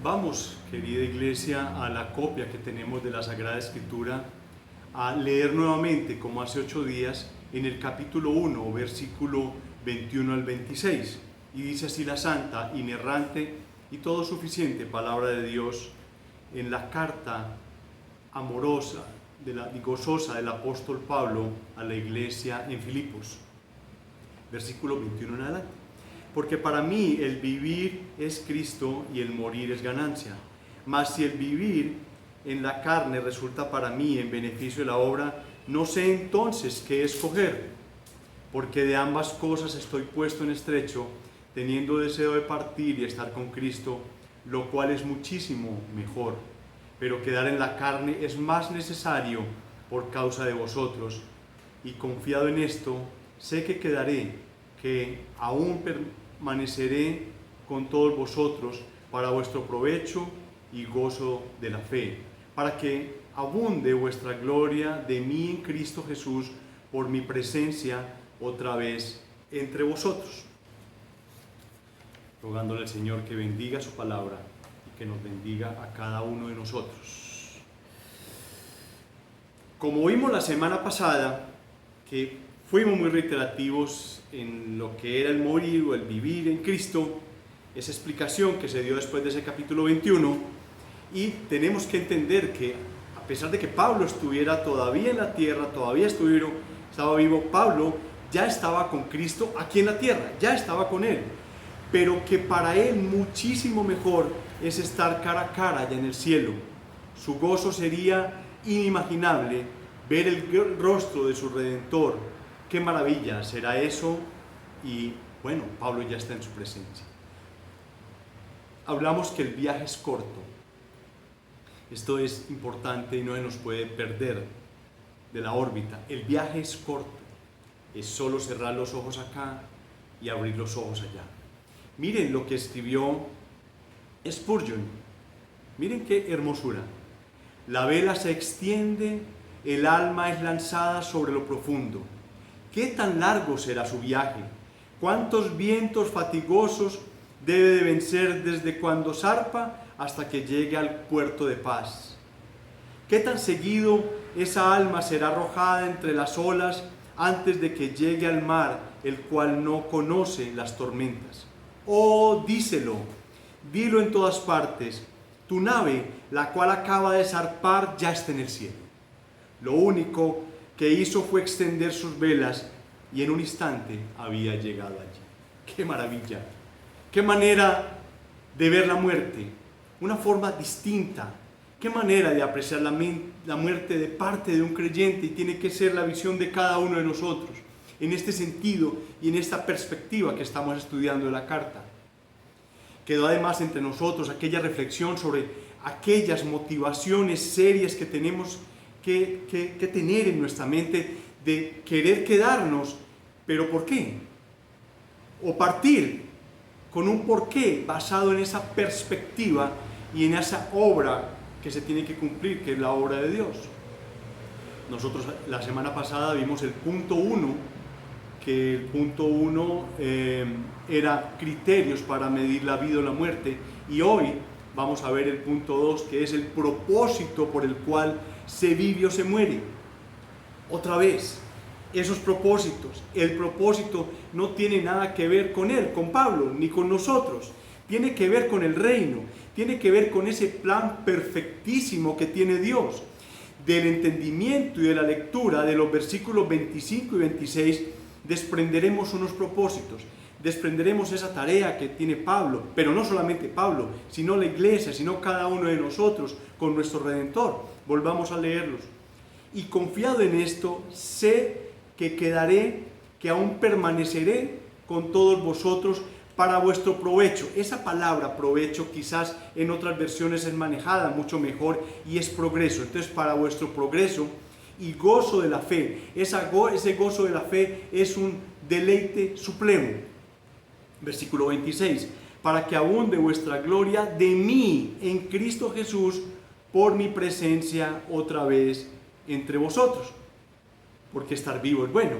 Vamos, querida iglesia, a la copia que tenemos de la Sagrada Escritura, a leer nuevamente, como hace 8 días, en el capítulo 1, versículo 21 al 26. Y dice así la santa, inerrante y todo suficiente palabra de Dios en la carta amorosa, y gozosa del apóstol Pablo a la iglesia en Filipos. Versículo 21 en adelante. Porque para mí el vivir es Cristo y el morir es ganancia. Mas si el vivir en la carne resulta para mí en beneficio de la obra, no sé entonces qué escoger. Porque de ambas cosas estoy puesto en estrecho, teniendo deseo de partir y estar con Cristo, lo cual es muchísimo mejor. Pero quedar en la carne es más necesario por causa de vosotros. Y confiado en esto, sé que quedaré, que aún permaneceré con todos vosotros para vuestro provecho y gozo de la fe, para que abunde vuestra gloria de mí en Cristo Jesús por mi presencia otra vez entre vosotros. Rogándole al Señor que bendiga su palabra y que nos bendiga a cada uno de nosotros. Como vimos la semana pasada, que fuimos muy reiterativos en lo que era el morir o el vivir en Cristo, esa explicación que se dio después de ese capítulo 21, y tenemos que entender que a pesar de que Pablo estuviera todavía en la tierra, todavía estaba vivo, Pablo ya estaba con Cristo aquí en la tierra, ya estaba con Él, pero que para Él muchísimo mejor es estar cara a cara allá en el cielo. Su gozo sería inimaginable, ver el rostro de su Redentor. Qué maravilla será eso, y bueno, Pablo ya está en su presencia. Hablamos que el viaje es corto. Esto es importante y no se nos puede perder de la órbita. El viaje es corto, es solo cerrar los ojos acá y abrir los ojos allá. Miren lo que escribió Spurgeon, miren qué hermosura. La vela se extiende, el alma es lanzada sobre lo profundo. ¿Qué tan largo será su viaje? ¿Cuántos vientos fatigosos debe de vencer desde cuando zarpa hasta que llegue al puerto de paz? ¿Qué tan seguido esa alma será arrojada entre las olas antes de que llegue al mar, el cual no conoce las tormentas? Oh, díselo, dilo en todas partes. Tu nave, la cual acaba de zarpar, ya está en el cielo. Lo único que hizo fue extender sus velas y en un instante había llegado allí. ¡Qué maravilla! ¡Qué manera de ver la muerte! Una forma distinta. ¡Qué manera de apreciar la muerte de parte de un creyente! Y tiene que ser la visión de cada uno de nosotros, en este sentido y en esta perspectiva que estamos estudiando de la carta. Quedó además entre nosotros aquella reflexión sobre aquellas motivaciones serias que tenemos que tener en nuestra mente de querer quedarnos, pero ¿por qué? O partir con un porqué basado en esa perspectiva y en esa obra que se tiene que cumplir, que es la obra de Dios. Nosotros la semana pasada vimos el punto 1, que el punto 1 era criterios para medir la vida o la muerte, y hoy vamos a ver el punto 2, que es el propósito por el cual se vive o se muere. Otra vez, esos propósitos, el propósito no tiene nada que ver con él, con Pablo, ni con nosotros. Tiene que ver con el reino, tiene que ver con ese plan perfectísimo que tiene Dios. Del entendimiento y de la lectura de los versículos 25 y 26 desprenderemos unos propósitos, desprenderemos esa tarea que tiene Pablo, pero no solamente Pablo, sino la iglesia, sino cada uno de nosotros con nuestro Redentor. Volvamos a leerlos. Y confiado en esto, sé que quedaré, que aún permaneceré con todos vosotros para vuestro provecho. Esa palabra provecho quizás en otras versiones es manejada mucho mejor y es progreso. Entonces, para vuestro progreso y gozo de la fe. Ese gozo de la fe es un deleite supremo. Versículo 26. Para que abunde vuestra gloria de mí en Cristo Jesús por mi presencia otra vez entre vosotros. Porque estar vivo es bueno.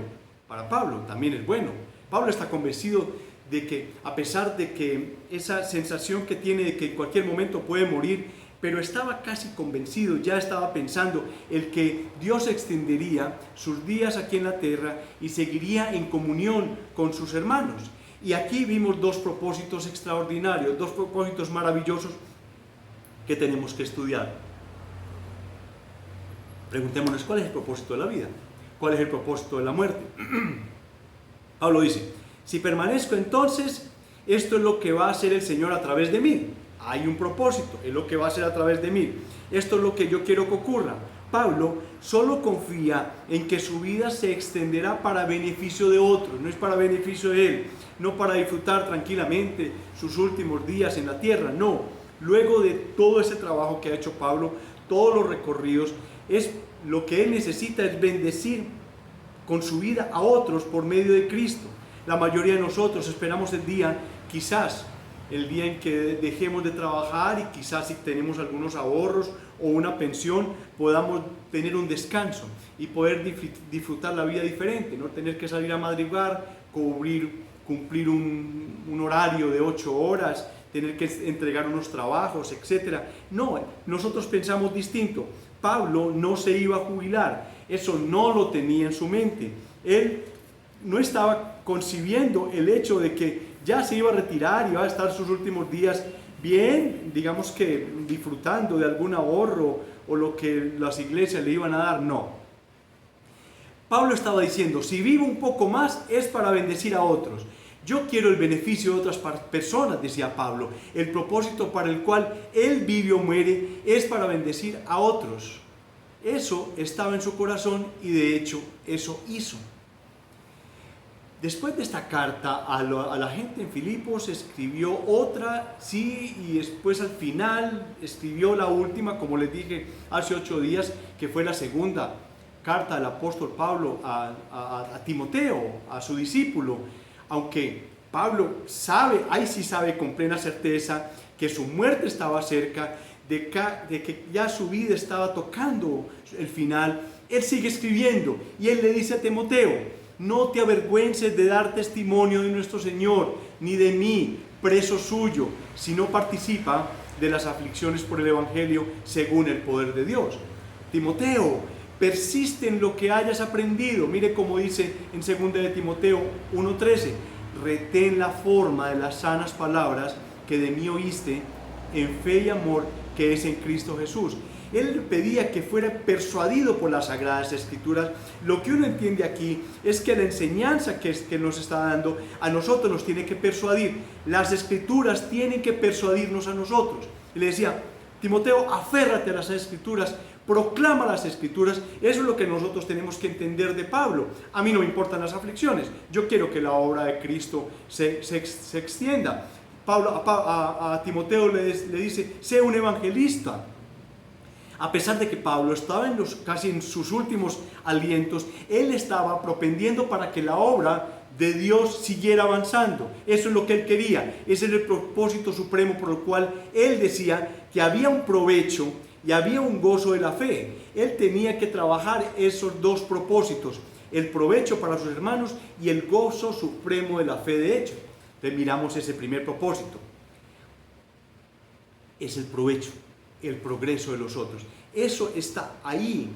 Para Pablo también es bueno. Pablo está convencido de que a pesar de que esa sensación que tiene de que en cualquier momento puede morir, pero estaba casi convencido, ya estaba pensando el que Dios extendería sus días aquí en la tierra y seguiría en comunión con sus hermanos. Y aquí vimos dos propósitos extraordinarios, dos propósitos maravillosos que tenemos que estudiar. Preguntémonos, ¿cuál es el propósito de la vida? ¿Cuál es el propósito de la muerte? Pablo dice, si permanezco entonces, esto es lo que va a hacer el Señor a través de mí. Hay un propósito, es lo que va a hacer a través de mí. Esto es lo que yo quiero que ocurra. Pablo solo confía en que su vida se extenderá para beneficio de otros, no es para beneficio de él, no para disfrutar tranquilamente sus últimos días en la tierra, no. Luego de todo ese trabajo que ha hecho Pablo, todos los recorridos, es lo que él necesita es bendecir con su vida a otros por medio de Cristo. La mayoría de nosotros esperamos el día, quizás el día en que dejemos de trabajar y quizás si tenemos algunos ahorros o una pensión podamos tener un descanso y poder disfrutar la vida diferente, no tener que salir a madrugar, cumplir un horario de 8 horas, tener que entregar unos trabajos, etc. No, nosotros pensamos distinto. Pablo no se iba a jubilar, eso no lo tenía en su mente. Él no estaba concibiendo el hecho de que ya se iba a retirar y iba a estar sus últimos días bien, digamos que disfrutando de algún ahorro o lo que las iglesias le iban a dar, no. Pablo estaba diciendo, si vivo un poco más es para bendecir a otros. Yo quiero el beneficio de otras personas, decía Pablo. El propósito para el cual él vive o muere es para bendecir a otros. Eso estaba en su corazón y de hecho eso hizo. Después de esta carta a la gente en Filipos escribió otra, sí, y después al final escribió la última, como les dije hace 8 días, que fue la segunda carta del apóstol Pablo a Timoteo, a su discípulo. Aunque Pablo ahí sí sabe con plena certeza que su muerte estaba cerca, de que ya su vida estaba tocando el final, él sigue escribiendo y él le dice a Timoteo, no te avergüences de dar testimonio de nuestro Señor, ni de mí, preso suyo, sino participa de las aflicciones por el Evangelio según el poder de Dios. Timoteo, persiste en lo que hayas aprendido. Mire cómo dice en 2 de Timoteo 1:13, retén la forma de las sanas palabras que de mí oíste en fe y amor que es en Cristo Jesús. Él pedía que fuera persuadido por las Sagradas Escrituras. Lo que uno entiende aquí es que la enseñanza que nos está dando a nosotros nos tiene que persuadir. Las Escrituras tienen que persuadirnos a nosotros. Y le decía, Timoteo, aférrate a las Escrituras, proclama las Escrituras. Eso es lo que nosotros tenemos que entender de Pablo. A mí no me importan las aflicciones, yo quiero que la obra de Cristo se extienda. Pablo a Timoteo le dice, sé un evangelista. A pesar de que Pablo estaba casi en sus últimos alientos, él estaba propendiendo para que la obra de Dios siguiera avanzando. Eso es lo que él quería. Ese es el propósito supremo por el cual él decía que había un provecho y había un gozo de la fe. Él tenía que trabajar esos dos propósitos, el provecho para sus hermanos y el gozo supremo de la fe de hecho. Entonces miramos ese primer propósito. Es el provecho, el progreso de los otros. Eso está ahí,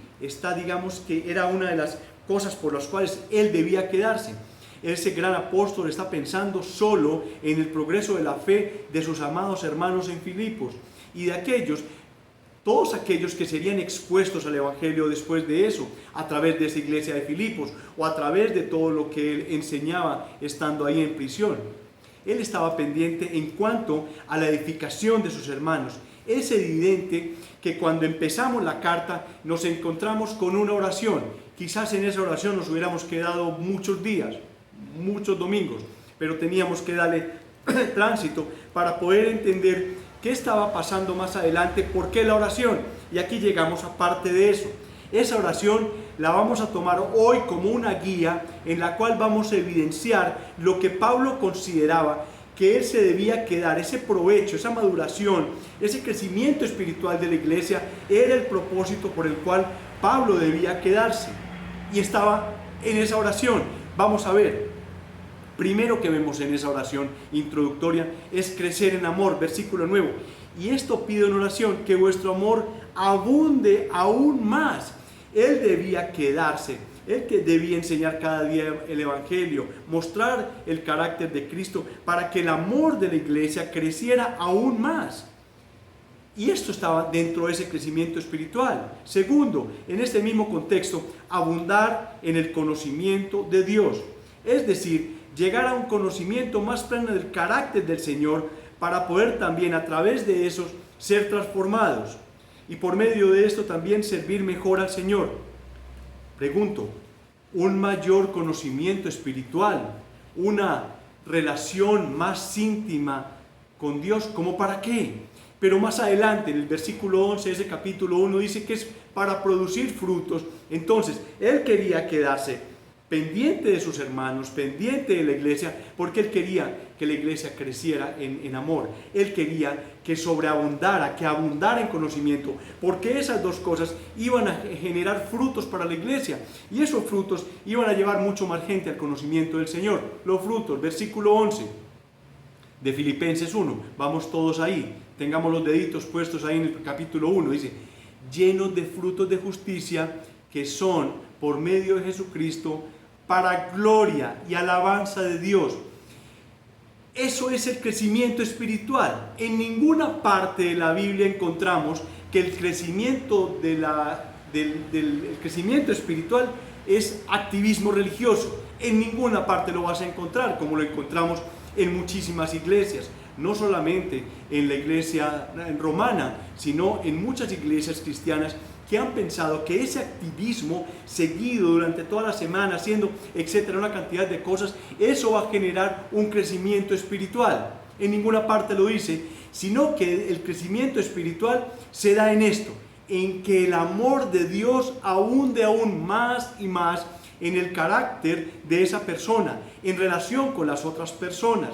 digamos que era una de las cosas por las cuales él debía quedarse. Ese gran apóstol está pensando solo en el progreso de la fe de sus amados hermanos en Filipos y de todos aquellos que serían expuestos al Evangelio después de eso, a través de esa iglesia de Filipos o a través de todo lo que él enseñaba estando ahí en prisión. Él estaba pendiente en cuanto a la edificación de sus hermanos. Es evidente que cuando empezamos la carta nos encontramos con una oración. Quizás en esa oración nos hubiéramos quedado muchos días, muchos domingos, pero teníamos que darle tránsito para poder entender qué estaba pasando más adelante, por qué la oración. Y aquí llegamos a parte de eso. Esa oración la vamos a tomar hoy como una guía en la cual vamos a evidenciar lo que Pablo consideraba que él se debía quedar, ese provecho, esa maduración, ese crecimiento espiritual de la iglesia, era el propósito por el cual Pablo debía quedarse. Y estaba en esa oración. Vamos a ver. primero que vemos en esa oración introductoria es crecer en amor, versículo 9. Y esto pido en oración, que vuestro amor abunde aún más. Él debía quedarse, él que debía enseñar cada día el Evangelio, mostrar el carácter de Cristo para que el amor de la iglesia creciera aún más. Y esto estaba dentro de ese crecimiento espiritual. Segundo, en este mismo contexto, abundar en el conocimiento de Dios. Es decir, llegar a un conocimiento más pleno del carácter del Señor para poder también a través de esos ser transformados. Y por medio de esto también servir mejor al Señor. Pregunto, ¿un mayor conocimiento espiritual? ¿Una relación más íntima con Dios? ¿Cómo para qué? Pero más adelante, en el versículo 11 de ese capítulo 1, dice que es para producir frutos. Entonces, él quería quedarse pendiente de sus hermanos, pendiente de la iglesia, porque él quería que la iglesia creciera en amor. Él quería que sobreabundara, que abundara en conocimiento, porque esas dos cosas iban a generar frutos para la iglesia. Y esos frutos iban a llevar mucho más gente al conocimiento del Señor. Los frutos, versículo 11 de Filipenses 1. Vamos todos ahí. Tengamos los deditos puestos ahí en el capítulo 1, dice, llenos de frutos de justicia que son por medio de Jesucristo para gloria y alabanza de Dios. Eso es el crecimiento espiritual. En ninguna parte de la Biblia encontramos que el crecimiento, el crecimiento espiritual es activismo religioso. En ninguna parte lo vas a encontrar, como lo encontramos en muchísimas iglesias. No solamente en la iglesia romana, sino en muchas iglesias cristianas que han pensado que ese activismo seguido durante toda la semana, haciendo, etcétera, una cantidad de cosas, eso va a generar un crecimiento espiritual. En ninguna parte lo dice, sino que el crecimiento espiritual se da en esto, en que el amor de Dios abunde aún más y más en el carácter de esa persona, en relación con las otras personas.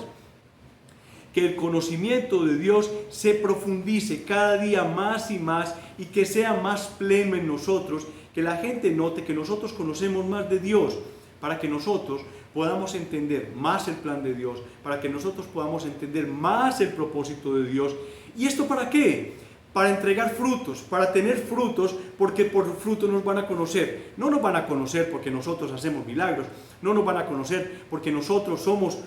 Que el conocimiento de Dios se profundice cada día más y más y que sea más pleno en nosotros, que la gente note que nosotros conocemos más de Dios, para que nosotros podamos entender más el plan de Dios, para que nosotros podamos entender más el propósito de Dios. ¿Y esto para qué? Para entregar frutos, para tener frutos, porque por frutos nos van a conocer. No nos van a conocer porque nosotros hacemos milagros, no nos van a conocer porque nosotros somos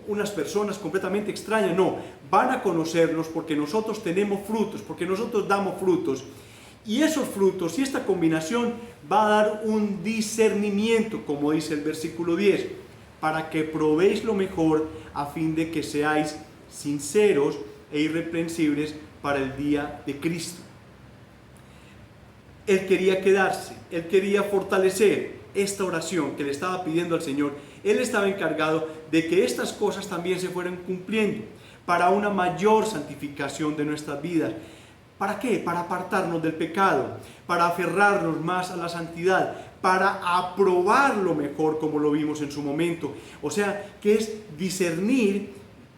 unas personas completamente extrañas, no. Van a conocernos porque nosotros tenemos frutos, porque nosotros damos frutos. Y esos frutos y esta combinación va a dar un discernimiento, como dice el versículo 10, para que probéis lo mejor a fin de que seáis sinceros e irreprensibles para el día de Cristo. Él quería quedarse, él quería fortalecer esta oración que le estaba pidiendo al Señor. Él estaba encargado de que estas cosas también se fueran cumpliendo para una mayor santificación de nuestras vidas. ¿Para qué? Para apartarnos del pecado, para aferrarnos más a la santidad, para aprobarlo mejor, como lo vimos en su momento. O sea, que es discernir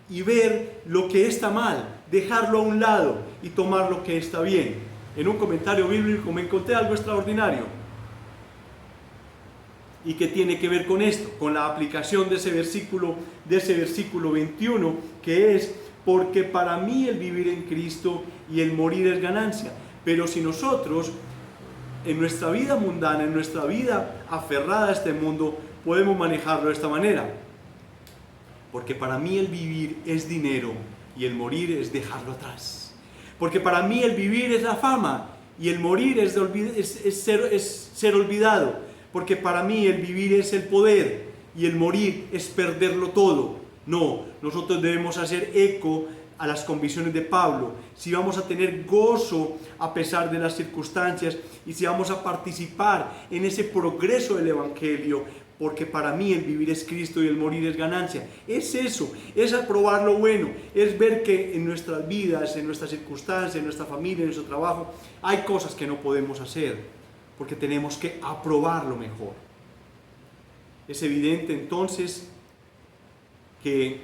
y ver lo que está mal, dejarlo a un lado y tomar lo que está bien. En un comentario bíblico me encontré algo extraordinario y que tiene que ver con esto, con la aplicación de ese versículo 21, que es: porque para mí el vivir en Cristo y el morir es ganancia. Pero si nosotros en nuestra vida mundana, en nuestra vida aferrada a este mundo, podemos manejarlo de esta manera: porque para mí el vivir es dinero y el morir es dejarlo atrás. Porque para mí el vivir es la fama y el morir es ser olvidado. Porque para mí el vivir es el poder y el morir es perderlo todo. No, nosotros debemos hacer eco a las convicciones de Pablo. Si vamos a tener gozo a pesar de las circunstancias y si vamos a participar en ese progreso del Evangelio, porque para mí el vivir es Cristo y el morir es ganancia. Es eso, es aprobar lo bueno, es ver que en nuestras vidas, en nuestras circunstancias, en nuestra familia, en nuestro trabajo, hay cosas que no podemos hacer, porque tenemos que aprobar lo mejor. Es evidente entonces que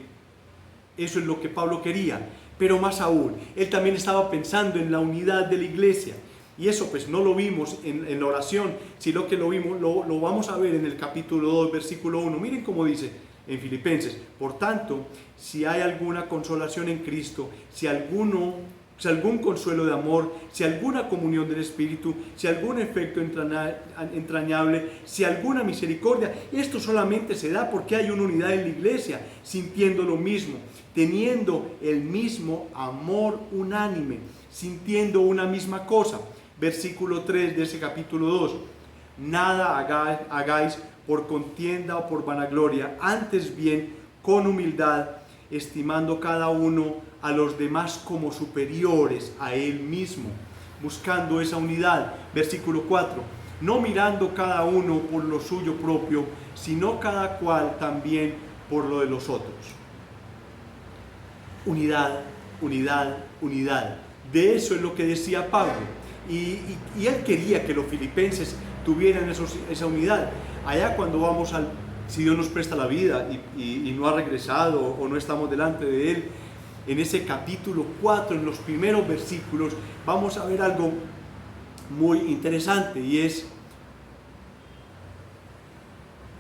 eso es lo que Pablo quería, pero más aún, él también estaba pensando en la unidad de la iglesia. Y eso pues no lo vimos en la oración, sino que lo vamos a ver en el capítulo 2, versículo 1. Miren cómo dice: en Filipenses. Por tanto, si hay alguna consolación en Cristo, si algún consuelo de amor, si alguna comunión del Espíritu, si algún efecto entrañable, si alguna misericordia, esto solamente se da porque hay una unidad en la iglesia, sintiendo lo mismo, teniendo el mismo amor unánime, sintiendo una misma cosa. Versículo 3 de ese capítulo 2. Nada hagáis por contienda o por vanagloria, antes bien con humildad, estimando cada uno a los demás como superiores a él mismo, buscando esa unidad. Versículo 4. No mirando cada uno por lo suyo propio, sino cada cual también por lo de los otros. Unidad, unidad, unidad. De eso es lo que decía Pablo. Y él quería que los filipenses tuvieran esa unidad. Allá cuando vamos si Dios nos presta la vida y no ha regresado o no estamos delante de Él, en ese capítulo 4, en los primeros versículos, vamos a ver algo muy interesante, y es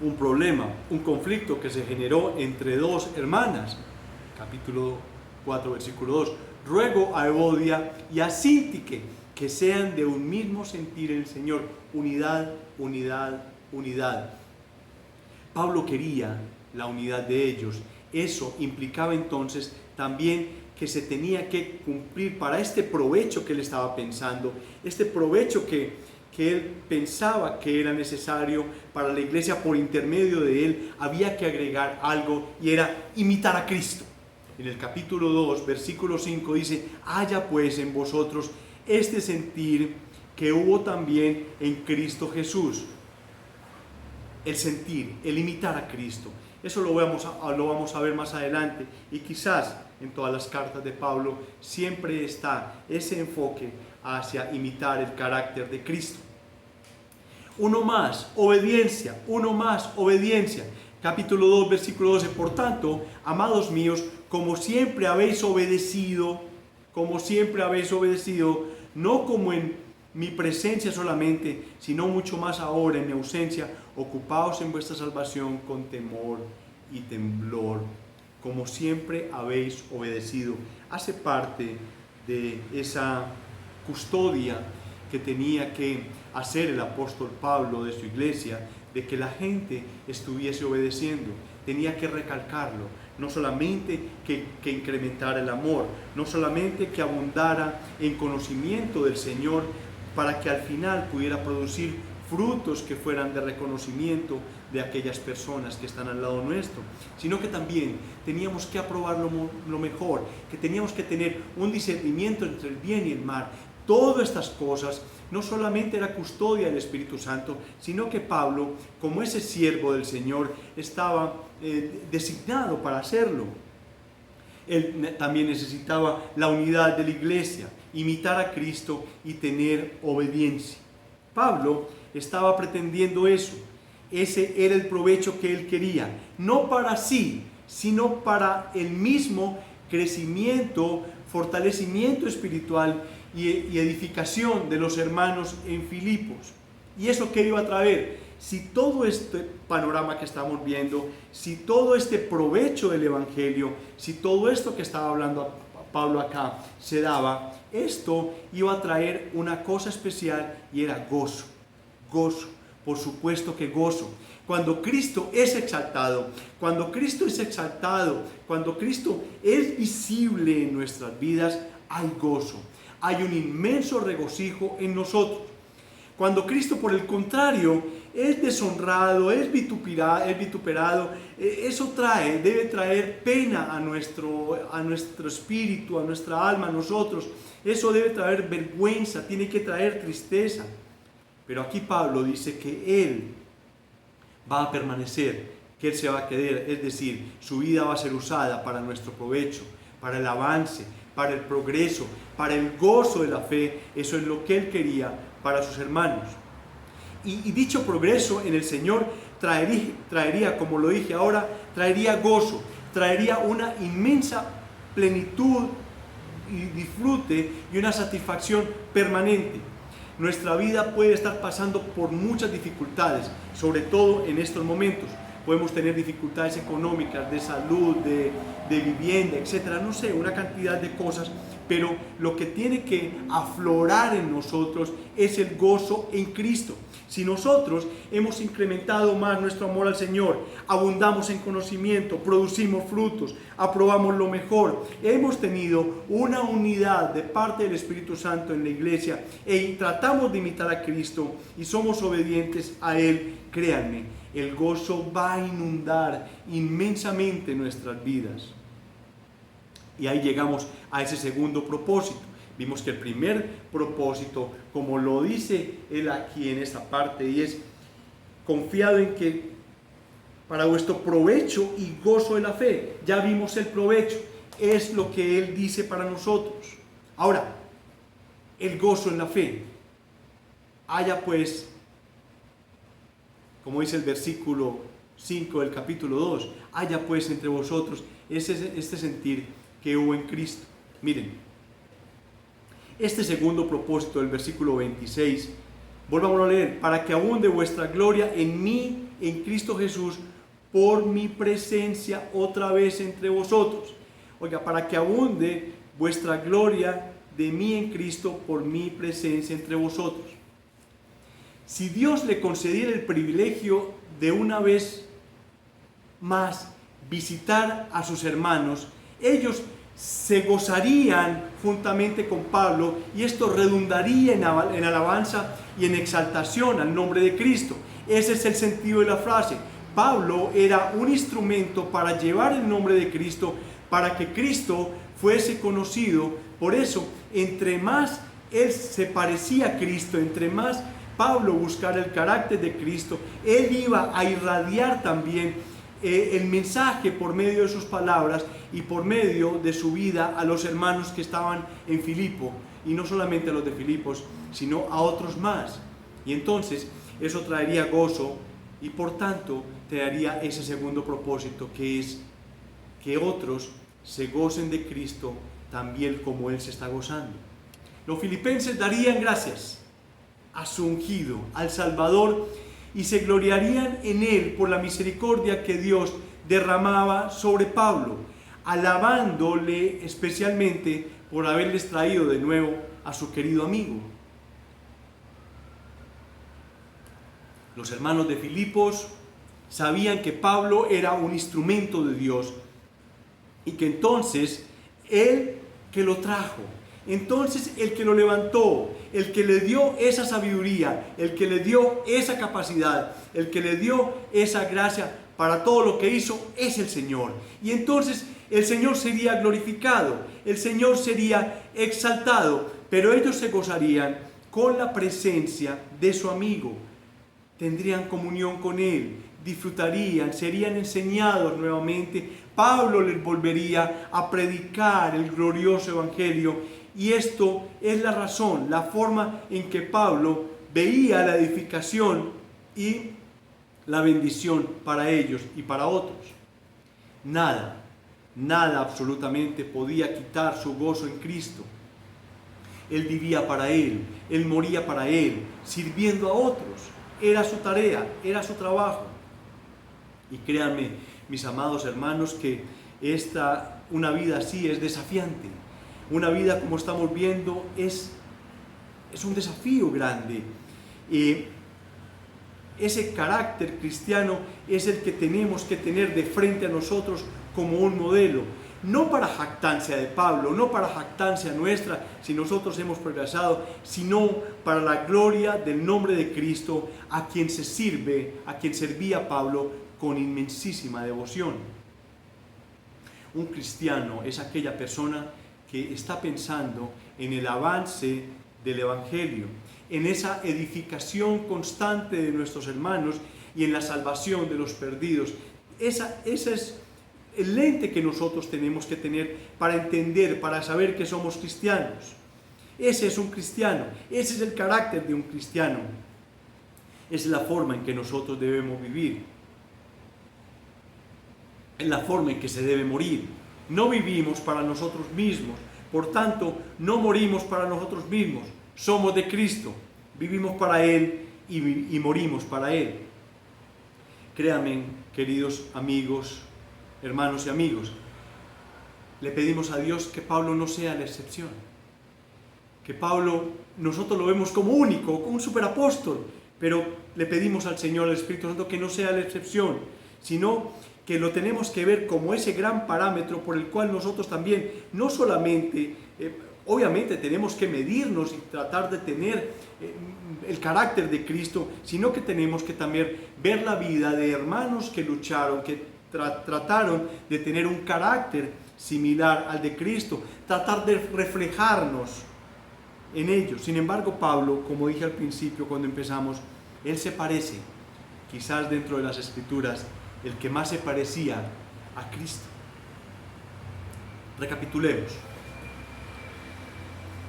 un problema, un conflicto que se generó entre dos hermanas. Capítulo 4, versículo 2. Ruego a Evodia y a Síntique que sean de un mismo sentir en el Señor. Unidad, unidad, unidad. Pablo quería la unidad de ellos. Eso implicaba entonces también que se tenía que cumplir para este provecho que él estaba pensando, este provecho que él pensaba que era necesario para la iglesia por intermedio de él, había que agregar algo, y era imitar a Cristo. En el capítulo 2, versículo 5 dice: haya pues en vosotros este sentir que hubo también en Cristo Jesús. El sentir, el imitar a Cristo. Eso lo vamos a ver más adelante, y quizás en todas las cartas de Pablo siempre está ese enfoque hacia imitar el carácter de Cristo. Uno más, obediencia. Capítulo 2, versículo 12. Por tanto, amados míos, como siempre habéis obedecido, no como en mi presencia solamente, sino mucho más ahora en mi ausencia, ocupaos en vuestra salvación con temor y temblor, como siempre habéis obedecido. Hace parte de esa custodia que tenía que hacer el apóstol Pablo de su iglesia, de que la gente estuviese obedeciendo. Tenía que recalcarlo, no solamente que incrementara el amor, no solamente que abundara en conocimiento del Señor, para que al final pudiera producir frutos que fueran de reconocimiento de aquellas personas que están al lado nuestro, sino que también teníamos que aprobar lo mejor, que teníamos que tener un discernimiento entre el bien y el mal. Todas estas cosas no solamente era custodia del Espíritu Santo, sino que Pablo, como ese siervo del Señor, estaba designado para hacerlo. Él también necesitaba la unidad de la iglesia, imitar a Cristo y tener obediencia. Pablo estaba pretendiendo eso. Ese era el provecho que él quería, no para sí, sino para el mismo crecimiento, fortalecimiento espiritual y edificación de los hermanos en Filipos. ¿Y eso qué iba a traer? Si todo este panorama que estamos viendo, si todo este provecho del Evangelio, si todo esto que estaba hablando Pablo acá se daba, esto iba a traer una cosa especial, y era gozo. Gozo, por supuesto que gozo. Cuando Cristo es exaltado, cuando Cristo es visible en nuestras vidas, hay gozo, hay un inmenso regocijo en nosotros. Cuando Cristo, por el contrario, es deshonrado, es vituperado, eso debe traer pena a nuestro espíritu, a nuestra alma, a nosotros. Eso debe traer vergüenza, tiene que traer tristeza. Pero aquí Pablo dice que Él va a permanecer, que Él se va a quedar, es decir, su vida va a ser usada para nuestro provecho, para el avance, para el progreso, para el gozo de la fe. Eso es lo que Él quería para sus hermanos. Y dicho progreso en el Señor traería, como lo dije ahora, traería gozo, traería una inmensa plenitud y disfrute y una satisfacción permanente. Nuestra vida puede estar pasando por muchas dificultades, sobre todo en estos momentos, podemos tener dificultades económicas, de salud, de vivienda, etcétera, no sé, una cantidad de cosas, pero lo que tiene que aflorar en nosotros es el gozo en Cristo. Si nosotros hemos incrementado más nuestro amor al Señor, abundamos en conocimiento, producimos frutos, aprobamos lo mejor, hemos tenido una unidad de parte del Espíritu Santo en la iglesia y tratamos de imitar a Cristo y somos obedientes a Él, créanme, el gozo va a inundar inmensamente nuestras vidas. Y ahí llegamos a ese segundo propósito. Vimos que el primer propósito, como lo dice él aquí en esta parte, y es confiado en que para vuestro provecho y gozo de la fe. Ya vimos el provecho, es lo que él dice para nosotros. Ahora, el gozo en la fe. Haya pues, como dice el versículo 5 del capítulo 2, haya pues entre vosotros este sentir que hubo en Cristo. Miren, este segundo propósito del versículo 26, volvamos a leer, para que abunde vuestra gloria en mí, en Cristo Jesús, por mi presencia otra vez entre vosotros. Oiga, para que abunde vuestra gloria de mí en Cristo por mi presencia entre vosotros. Si Dios le concediera el privilegio de una vez más visitar a sus hermanos, ellos se gozarían juntamente con Pablo y esto redundaría en alabanza y en exaltación al nombre de Cristo. Ese es el sentido de la frase. Pablo era un instrumento para llevar el nombre de Cristo, para que Cristo fuese conocido. Por eso, entre más él se parecía a Cristo, entre más Pablo buscara el carácter de Cristo, él iba a irradiar también el mensaje por medio de sus palabras y por medio de su vida a los hermanos que estaban en Filipo, y no solamente a los de Filipos, sino a otros más. Y entonces eso traería gozo y por tanto traería ese segundo propósito, que es que otros se gocen de Cristo también como Él se está gozando. Los filipenses darían gracias a su ungido, al Salvador, y se gloriarían en Él por la misericordia que Dios derramaba sobre Pablo, alabándole especialmente por haberles traído de nuevo a su querido amigo. Los hermanos de Filipos sabían que Pablo era un instrumento de Dios y que entonces Él que lo trajo, entonces el que lo levantó, el que le dio esa sabiduría, el que le dio esa capacidad, el que le dio esa gracia para todo lo que hizo, es el Señor. Y entonces el Señor sería glorificado, el Señor sería exaltado, pero ellos se gozarían con la presencia de su amigo. Tendrían comunión con Él, disfrutarían, serían enseñados nuevamente. Pablo les volvería a predicar el glorioso evangelio. Y esto es la razón, la forma en que Pablo veía la edificación y la bendición para ellos y para otros. Nada absolutamente podía quitar su gozo en Cristo. Él vivía para Él, Él moría para Él, sirviendo a otros. Era su tarea, era su trabajo. Y créanme, mis amados hermanos, que una vida así es desafiante. Una vida como estamos viendo es un desafío grande. Ese carácter cristiano es el que tenemos que tener de frente a nosotros como un modelo. No para jactancia de Pablo, no para jactancia nuestra si nosotros hemos progresado, sino para la gloria del nombre de Cristo, a quien servía Pablo con inmensísima devoción. Un cristiano es aquella persona que está pensando en el avance del Evangelio, en esa edificación constante de nuestros hermanos y en la salvación de los perdidos. Ese es el lente que nosotros tenemos que tener para entender, para saber que somos cristianos. Ese es un cristiano, ese es el carácter de un cristiano. Es la forma en que nosotros debemos vivir. Es la forma en que se debe morir. No vivimos para nosotros mismos, por tanto, no morimos para nosotros mismos. Somos de Cristo, vivimos para Él y morimos para Él. Créanme, queridos amigos, hermanos y amigos, le pedimos a Dios que Pablo no sea la excepción. Que Pablo, nosotros lo vemos como único, como un superapóstol, pero le pedimos al Señor, al Espíritu Santo, que no sea la excepción, sino que lo tenemos que ver como ese gran parámetro por el cual nosotros también, no solamente, obviamente tenemos que medirnos y tratar de tener el carácter de Cristo, sino que tenemos que también ver la vida de hermanos que lucharon, que trataron de tener un carácter similar al de Cristo, tratar de reflejarnos en ellos. Sin embargo, Pablo, como dije al principio cuando empezamos, él se parece, quizás dentro de las Escrituras, el que más se parecía a Cristo. Recapitulemos.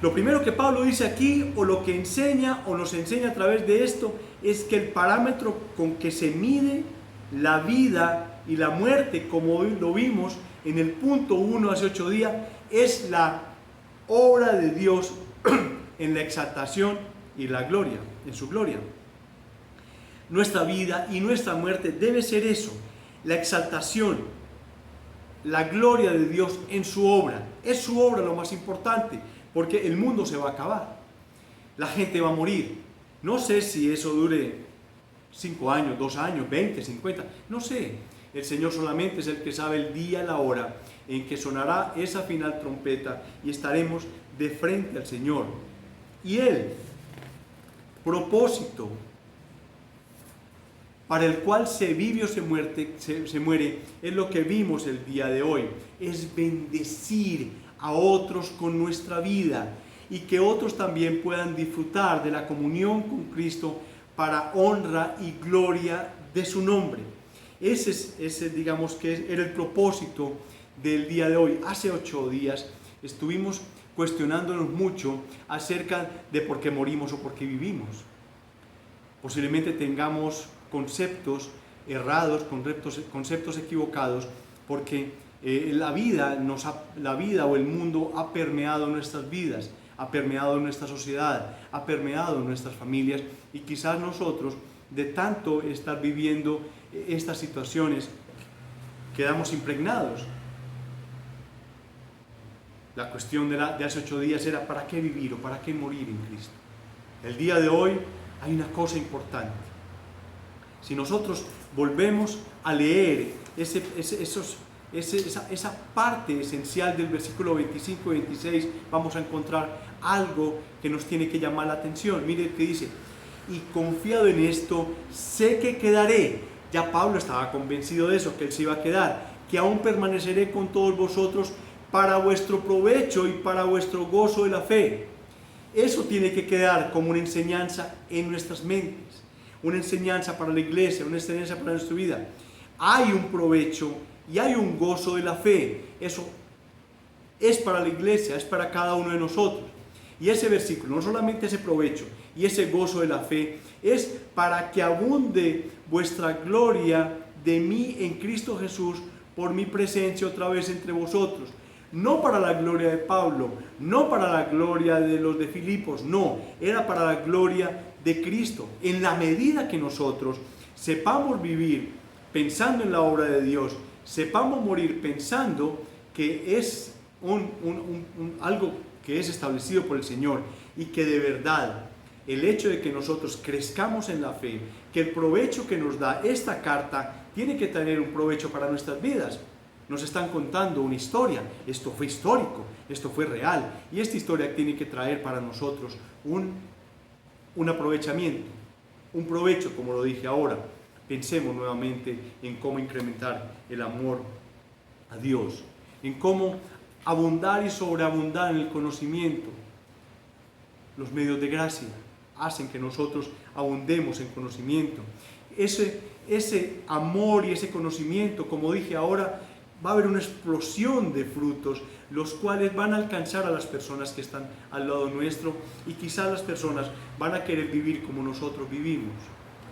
Lo primero que Pablo dice aquí, o lo que enseña, o nos enseña a través de esto, es que el parámetro con que se mide la vida y la muerte, como lo vimos en el punto 1 hace 8 días, es la obra de Dios en la exaltación y la gloria, en su gloria. Nuestra vida y nuestra muerte debe ser eso, la exaltación, la gloria de Dios en su obra. Es su obra lo más importante, porque el mundo se va a acabar, la gente va a morir. No sé si eso dure 5 años, 2 años, 20, 50, no sé. El Señor solamente es el que sabe el día, la hora en que sonará esa final trompeta y estaremos de frente al Señor. Y el propósito para el cual se vive o se muere, es lo que vimos el día de hoy, es bendecir a otros con nuestra vida y que otros también puedan disfrutar de la comunión con Cristo para honra y gloria de su nombre. Ese digamos que era el propósito del día de hoy. Hace 8 días estuvimos cuestionándonos mucho acerca de por qué morimos o por qué vivimos. Posiblemente tengamos conceptos errados, conceptos equivocados, porque la vida o el mundo ha permeado nuestras vidas, ha permeado nuestra sociedad, ha permeado nuestras familias, y quizás nosotros, de tanto estar viviendo estas situaciones, quedamos impregnados. La cuestión de hace 8 días era ¿para qué vivir o para qué morir en Cristo? El día de hoy hay una cosa importante. Si nosotros volvemos a leer esa parte esencial del versículo 25 y 26, vamos a encontrar algo que nos tiene que llamar la atención. Mire que dice: y confiado en esto, sé que quedaré. Ya Pablo estaba convencido de eso, que él se iba a quedar, que aún permaneceré con todos vosotros para vuestro provecho y para vuestro gozo de la fe. Eso tiene que quedar como una enseñanza en nuestras mentes, una enseñanza para la iglesia, una enseñanza para nuestra vida. Hay un provecho y hay un gozo de la fe. Eso es para la iglesia, es para cada uno de nosotros. Y ese versículo, no solamente ese provecho y ese gozo de la fe, es para que abunde vuestra gloria de mí en Cristo Jesús por mi presencia otra vez entre vosotros. No para la gloria de Pablo, no para la gloria de los de Filipos, no, era para la gloria de Cristo. En la medida que nosotros sepamos vivir pensando en la obra de Dios, sepamos morir pensando que es algo que es establecido por el Señor, y que de verdad el hecho de que nosotros crezcamos en la fe, que el provecho que nos da esta carta tiene que tener un provecho para nuestras vidas. Nos están contando una historia, esto fue histórico, esto fue real, y esta historia tiene que traer para nosotros un aprovechamiento, un provecho, como lo dije ahora. Pensemos nuevamente en cómo incrementar el amor a Dios, en cómo abundar y sobreabundar en el conocimiento. Los medios de gracia hacen que nosotros abundemos en conocimiento. Ese amor y ese conocimiento, como dije ahora, va a haber una explosión de frutos, los cuales van a alcanzar a las personas que están al lado nuestro, y quizás las personas van a querer vivir como nosotros vivimos.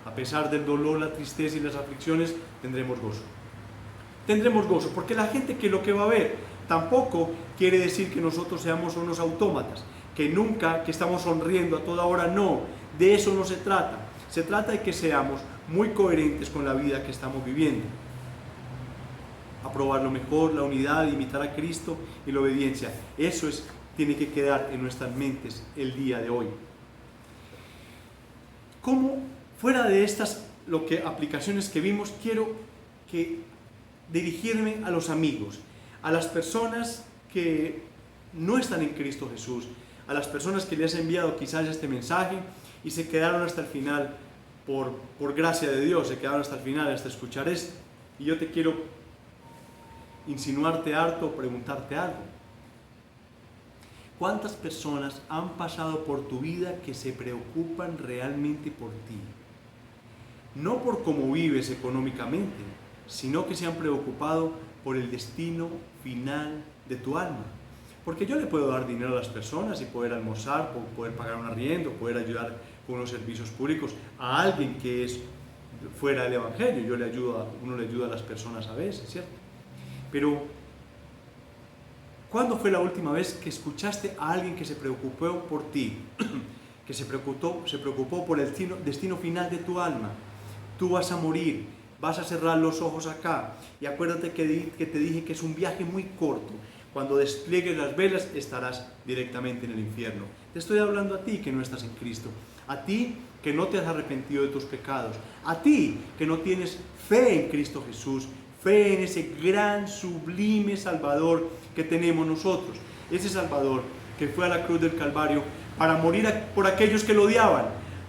A pesar del dolor, la tristeza y las aflicciones, tendremos gozo. Tendremos gozo, porque la gente que lo que va a ver tampoco quiere decir que nosotros seamos unos autómatas, que estamos sonriendo a toda hora. No, de eso no se trata. Se trata de que seamos muy coherentes con la vida que estamos viviendo. aprobar lo mejor, la unidad, imitar a Cristo y la obediencia. Eso tiene que quedar en nuestras mentes el día de hoy. ¿Cómo, fuera de estas aplicaciones que vimos, quiero dirigirme a los amigos, a las personas que no están en Cristo Jesús, a las personas que les he enviado quizás este mensaje y se quedaron hasta el final, por gracia de Dios, se quedaron hasta el final, hasta escuchar esto? Y yo te quiero insinuarte harto, preguntarte algo. ¿Cuántas personas han pasado por tu vida que se preocupan realmente por ti? No por cómo vives económicamente, sino que se han preocupado por el destino final de tu alma. Porque yo le puedo dar dinero a las personas y poder almorzar, poder pagar un arriendo, poder ayudar con los servicios públicos a alguien que es fuera del Evangelio. Uno le ayuda a las personas a veces, ¿cierto? Pero, ¿cuándo fue la última vez que escuchaste a alguien que se preocupó por ti? Que se preocupó por el destino final de tu alma. Tú vas a morir, vas a cerrar los ojos acá. Y acuérdate que te dije que es un viaje muy corto. Cuando despliegues las velas estarás directamente en el infierno. Te estoy hablando a ti que no estás en Cristo. A ti que no te has arrepentido de tus pecados. A ti que no tienes fe en Cristo Jesús. Fe en ese gran, sublime Salvador que tenemos nosotros. Ese Salvador que fue a la cruz del Calvario para morir por aquellos que lo odiaban.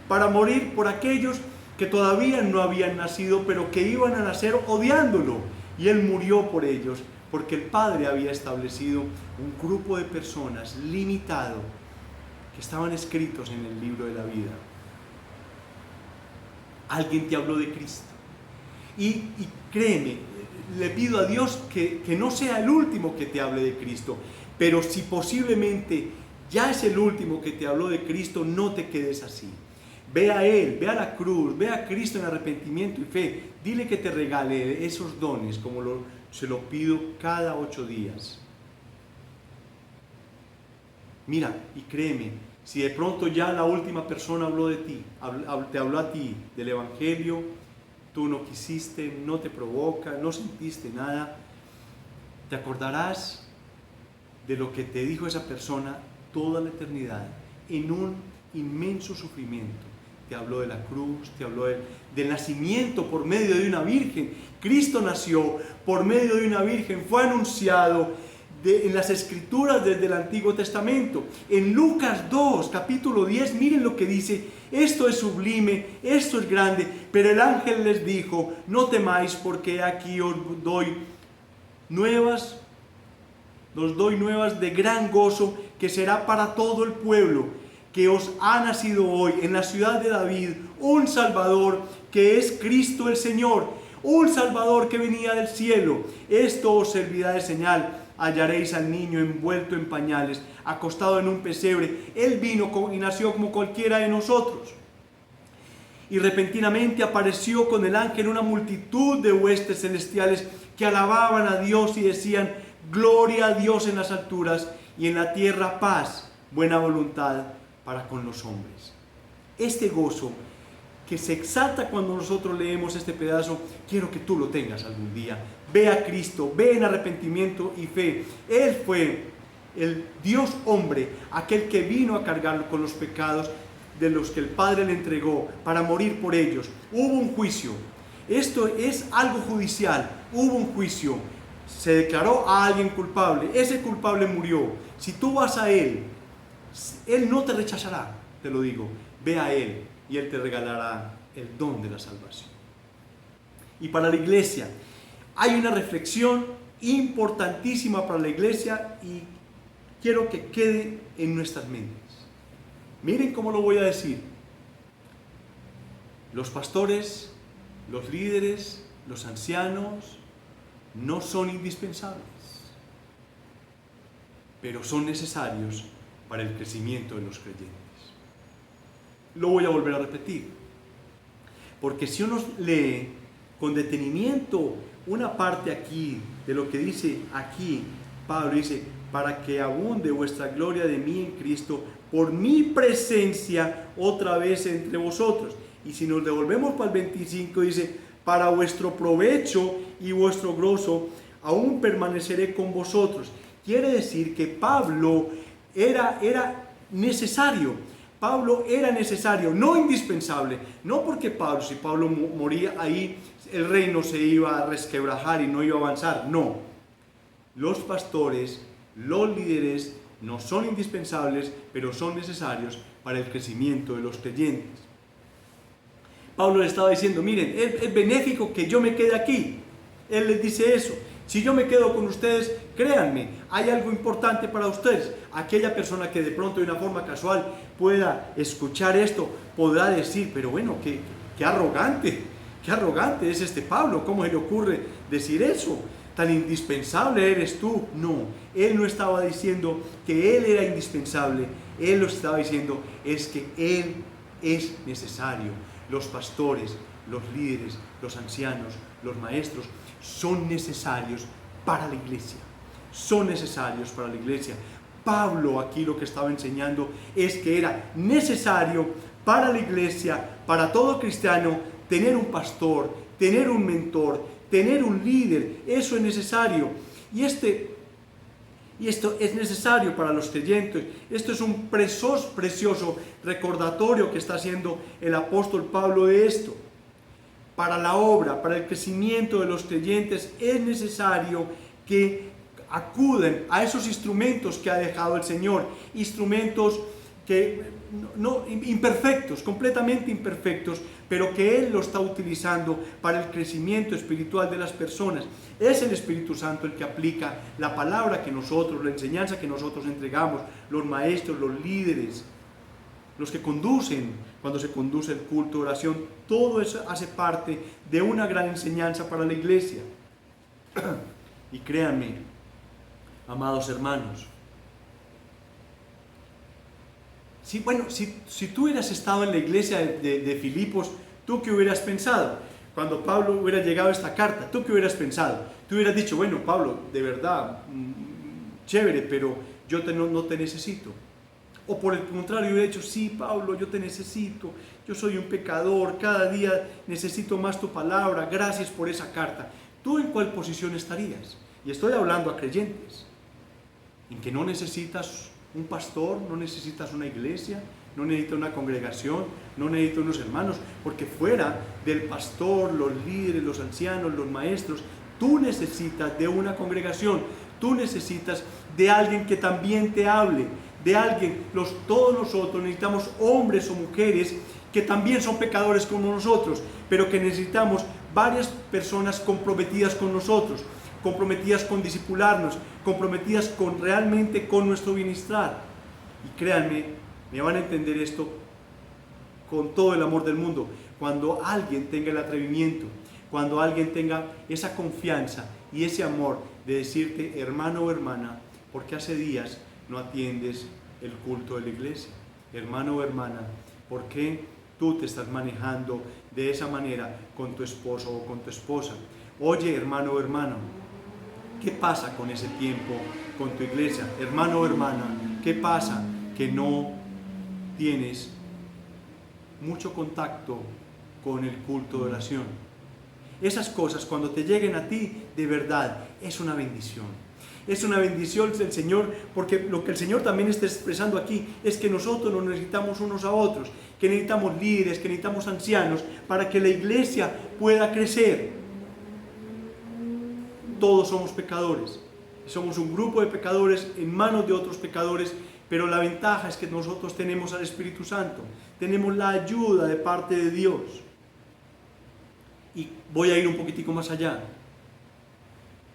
Para morir por aquellos que todavía no habían nacido, pero que iban a nacer odiándolo. Y Él murió por ellos, porque el Padre había establecido un grupo de personas limitado que estaban escritos en el libro de la vida. Alguien te habló de Cristo. Y créeme, le pido a Dios que no sea el último que te hable de Cristo, pero si posiblemente ya es el último que te habló de Cristo, no te quedes así. Ve a Él, ve a la cruz, ve a Cristo en arrepentimiento y fe. Dile que te regale esos dones como se lo pido cada 8 días. Mira, y créeme, si de pronto ya la última persona habló de ti, te habló a ti del Evangelio, tú no quisiste, no te provoca, no sentiste nada, te acordarás de lo que te dijo esa persona toda la eternidad, en un inmenso sufrimiento. Te habló de la cruz, te habló del nacimiento por medio de una virgen. Cristo nació por medio de una virgen, fue anunciado en las Escrituras desde el Antiguo Testamento. En Lucas 2, capítulo 10, miren lo que dice: esto es sublime, esto es grande, pero el ángel les dijo: no temáis, porque aquí os doy nuevas de gran gozo, que será para todo el pueblo, que os ha nacido hoy en la ciudad de David un Salvador, que es Cristo el Señor, un Salvador que venía del cielo. Esto os servirá de señal: hallaréis al niño envuelto en pañales, acostado en un pesebre. Él vino y nació como cualquiera de nosotros. Y repentinamente apareció con el ángel una multitud de huestes celestiales que alababan a Dios y decían: gloria a Dios en las alturas, y en la tierra paz, buena voluntad para con los hombres. Este gozo que se exalta cuando nosotros leemos este pedazo, quiero que tú lo tengas algún día. Ve a Cristo, ve en arrepentimiento y fe. Él fue el Dios hombre, aquel que vino a cargar con los pecados de los que el Padre le entregó para morir por ellos. Hubo un juicio. Esto es algo judicial. Hubo un juicio. Se declaró a alguien culpable. Ese culpable murió. Si tú vas a Él no te rechazará, te lo digo. Ve a Él y Él te regalará el don de la salvación. Y para la iglesia, hay una reflexión importantísima para la iglesia y quiero que quede en nuestras mentes. Miren cómo lo voy a decir. Los pastores, los líderes, los ancianos no son indispensables, pero son necesarios para el crecimiento de los creyentes. Lo voy a volver a repetir, porque si uno lee con detenimiento una parte aquí de lo que dice aquí, Pablo dice: para que abunde vuestra gloria de mí en Cristo, por mi presencia otra vez entre vosotros. Y si nos devolvemos para el 25, dice: para vuestro provecho y vuestro gozo, aún permaneceré con vosotros. Quiere decir que Pablo era necesario. Pablo era necesario, no indispensable. No porque si Pablo moría ahí, el reino se iba a resquebrajar y no iba a avanzar. No. Los pastores, los líderes, no son indispensables, pero son necesarios para el crecimiento de los creyentes. Pablo le estaba diciendo, miren, es benéfico que yo me quede aquí. Él les dice eso. Si yo me quedo con ustedes, créanme, hay algo importante para ustedes. Aquella persona que de pronto de una forma casual pueda escuchar esto, podrá decir, pero bueno, qué arrogante es este Pablo, ¿cómo se le ocurre decir eso? Tan indispensable eres tú. No, él no estaba diciendo que él era indispensable, él lo estaba diciendo es que él es necesario. Los pastores, los líderes, los ancianos, los maestros son necesarios para la iglesia. Son necesarios para la iglesia. Pablo aquí lo que estaba enseñando es que era necesario para la iglesia, para todo cristiano, tener un pastor, tener un mentor, tener un líder. Eso es necesario. Y esto es necesario para los creyentes. Esto es un precioso recordatorio que está haciendo el apóstol Pablo de esto. Para la obra, para el crecimiento de los creyentes, es necesario que acuden a esos instrumentos que ha dejado el Señor. Instrumentos imperfectos, completamente imperfectos, pero que Él lo está utilizando para el crecimiento espiritual de las personas. Es el Espíritu Santo el que aplica la palabra que nosotros, la enseñanza que nosotros entregamos, los maestros, los líderes, los que conducen, cuando se conduce el culto de oración. Todo eso hace parte de una gran enseñanza para la iglesia. Y créanme, amados hermanos, si tú hubieras estado en la iglesia de Filipos, ¿tú qué hubieras pensado? Cuando Pablo hubiera llegado a esta carta, ¿tú qué hubieras pensado? Tú hubieras dicho, bueno, Pablo, de verdad, chévere, pero yo no te necesito. O por el contrario, hubiera dicho, sí, Pablo, yo te necesito, yo soy un pecador, cada día necesito más tu palabra, gracias por esa carta. ¿Tú en cuál posición estarías? Y estoy hablando a creyentes, en que no necesitas un pastor, no necesitas una iglesia, no necesitas una congregación, no necesitas unos hermanos, porque fuera del pastor, los líderes, los ancianos, los maestros, tú necesitas de una congregación, tú necesitas de alguien que también te hable, de alguien. Todos nosotros necesitamos hombres o mujeres que también son pecadores como nosotros, pero que necesitamos varias personas comprometidas con nosotros, comprometidas con discipularnos, comprometidas realmente con nuestro bienestar. Y créanme, me van a entender esto con todo el amor del mundo. Cuando alguien tenga el atrevimiento, cuando alguien tenga esa confianza y ese amor de decirte, hermano o hermana, porque hace días no atiendes el culto de la iglesia. Hermano o hermana, ¿por qué tú te estás manejando de esa manera con tu esposo o con tu esposa? Oye, hermano o hermana, ¿qué pasa con ese tiempo con tu iglesia? Hermano o hermana, ¿qué pasa que no tienes mucho contacto con el culto de oración? Esas cosas, cuando te lleguen a ti, de verdad, es una bendición. Es una bendición del Señor, porque lo que el Señor también está expresando aquí es que nosotros nos necesitamos unos a otros, que necesitamos líderes, que necesitamos ancianos, para que la iglesia pueda crecer. Todos somos pecadores, somos un grupo de pecadores en manos de otros pecadores, pero la ventaja es que nosotros tenemos al Espíritu Santo, tenemos la ayuda de parte de Dios. Y voy a ir un poquitico más allá.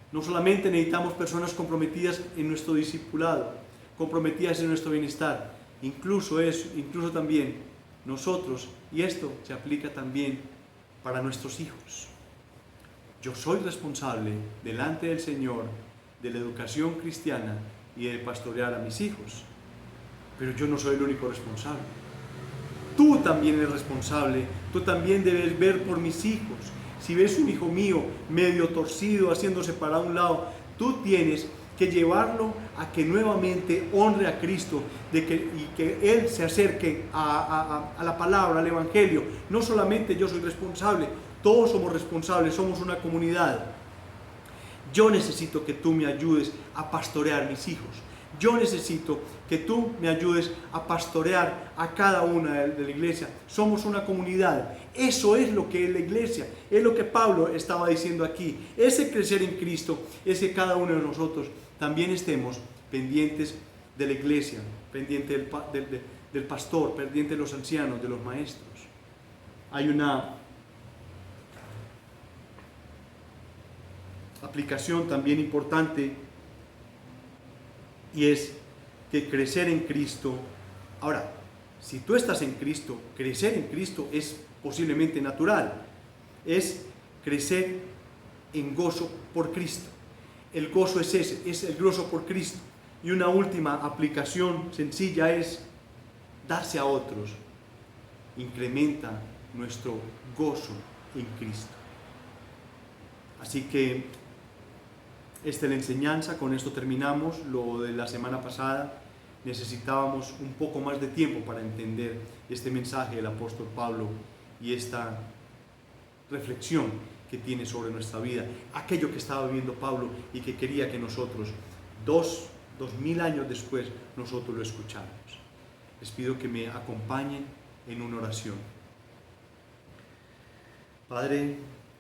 No solamente necesitamos personas comprometidas en nuestro discipulado, comprometidas en nuestro bienestar, incluso también nosotros, y esto se aplica también para nuestros hijos. Yo soy responsable delante del Señor de la educación cristiana y de pastorear a mis hijos, pero yo no soy el único responsable. Tú también eres responsable, tú también debes ver por mis hijos. Si ves un hijo mío medio torcido, haciéndose para un lado, tú tienes que llevarlo a que nuevamente honre a Cristo y que Él se acerque a la palabra, al Evangelio. No solamente yo soy responsable, todos somos responsables, somos una comunidad. Yo necesito que tú me ayudes a pastorear mis hijos. Yo necesito que tú me ayudes a pastorear a cada una de la iglesia. Somos una comunidad. Eso es lo que es la iglesia. Es lo que Pablo estaba diciendo aquí. Ese crecer en Cristo es que cada uno de nosotros también estemos pendientes de la iglesia, pendiente del pastor, pendiente de los ancianos, de los maestros. Hay una aplicación también importante, y es que crecer en Cristo. Ahora, si tú estás en Cristo, crecer en Cristo es posiblemente natural. Es crecer en gozo por Cristo. El gozo es ese, es el gozo por Cristo. Y una última aplicación sencilla es darse a otros. Incrementa nuestro gozo en Cristo. Así que esta es la enseñanza, con esto terminamos. Lo de la semana pasada, necesitábamos un poco más de tiempo para entender este mensaje del apóstol Pablo y esta reflexión que tiene sobre nuestra vida, aquello que estaba viviendo Pablo y que quería que nosotros, 2000 años después, nosotros lo escucháramos. Les pido que me acompañen en una oración. Padre,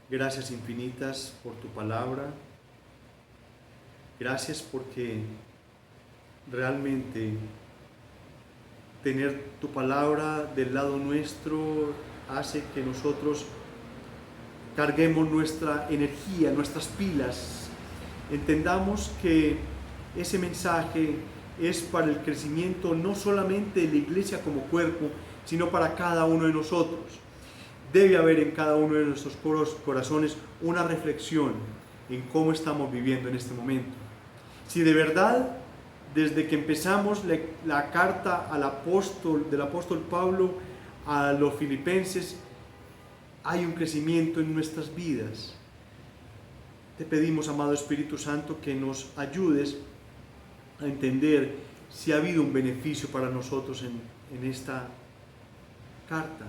gracias infinitas por tu palabra. Gracias porque realmente tener tu palabra del lado nuestro hace que nosotros carguemos nuestra energía, nuestras pilas. Entendamos que ese mensaje es para el crecimiento no solamente de la iglesia como cuerpo, sino para cada uno de nosotros. Debe haber en cada uno de nuestros corazones una reflexión en cómo estamos viviendo en este momento. Si de verdad, desde que empezamos la carta del apóstol Pablo a los filipenses, hay un crecimiento en nuestras vidas, te pedimos, amado Espíritu Santo, que nos ayudes a entender si ha habido un beneficio para nosotros en esta carta.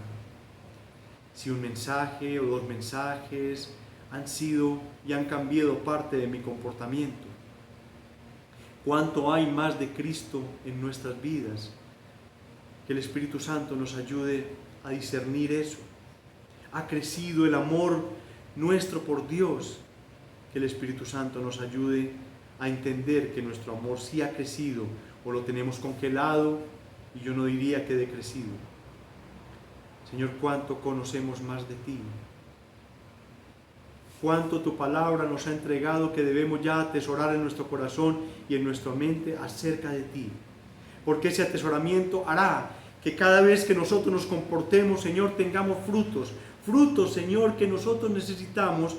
Si un mensaje o dos mensajes han sido y han cambiado parte de mi comportamiento. ¿Cuánto hay más de Cristo en nuestras vidas? Que el Espíritu Santo nos ayude a discernir eso. Ha crecido el amor nuestro por Dios. Que el Espíritu Santo nos ayude a entender que nuestro amor sí ha crecido o lo tenemos congelado, y yo no diría que decrecido. Señor, cuánto conocemos más de ti. Cuánto tu palabra nos ha entregado que debemos ya atesorar en nuestro corazón y en nuestra mente acerca de ti. Porque ese atesoramiento hará que cada vez que nosotros nos comportemos, Señor, tengamos frutos. Frutos, Señor, que nosotros necesitamos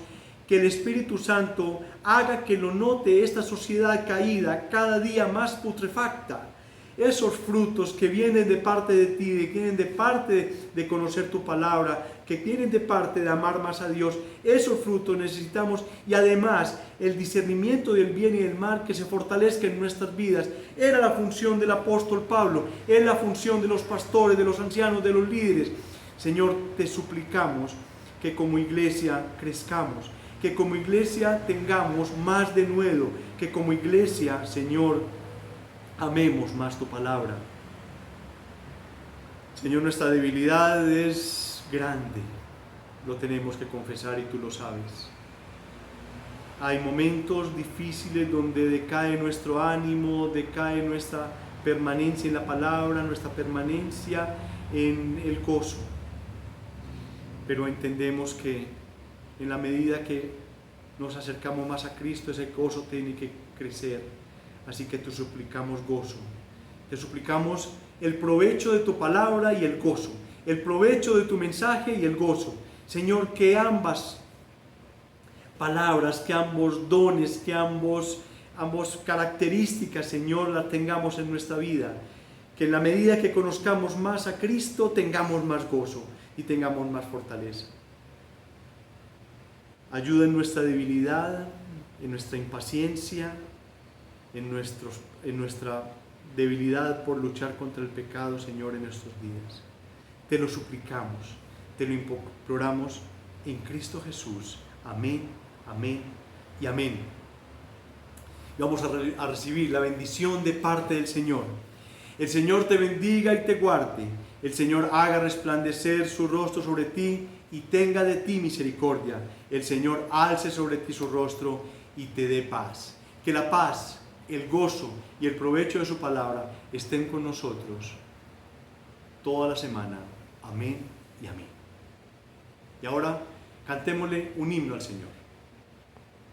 que el Espíritu Santo haga que lo note esta sociedad caída, cada día más putrefacta. Esos frutos que vienen de parte de ti, que vienen de parte de conocer tu palabra, que vienen de parte de amar más a Dios, esos frutos necesitamos, y además el discernimiento del bien y del mal que se fortalezca en nuestras vidas. Era la función del apóstol Pablo, es la función de los pastores, de los ancianos, de los líderes. Señor, te suplicamos que como iglesia crezcamos, que como iglesia tengamos más denuedo, que como iglesia, Señor, amemos más tu palabra. Señor, nuestra debilidad es grande, lo tenemos que confesar y tú lo sabes. Hay momentos difíciles donde decae nuestro ánimo, decae nuestra permanencia en la palabra, nuestra permanencia en el gozo. Pero entendemos que en la medida que nos acercamos más a Cristo, ese gozo tiene que crecer. Así que te suplicamos gozo. Te suplicamos el provecho de tu palabra y el gozo. El provecho de tu mensaje y el gozo. Señor, que ambas palabras, que ambos dones, que ambos características, Señor, las tengamos en nuestra vida. Que en la medida que conozcamos más a Cristo, tengamos más gozo y tengamos más fortaleza. Ayuda en nuestra debilidad, en nuestra impaciencia, en nuestra debilidad por luchar contra el pecado, Señor, en estos días. Te lo suplicamos, te lo imploramos en Cristo Jesús. Amén, amén y amén. Y vamos a recibir la bendición de parte del Señor. El Señor te bendiga y te guarde. El Señor haga resplandecer su rostro sobre ti y tenga de ti misericordia. El Señor alce sobre ti su rostro y te dé paz. Que la paz, el gozo y el provecho de su palabra estén con nosotros toda la semana. Amén y amén. Y ahora cantémosle un himno al Señor.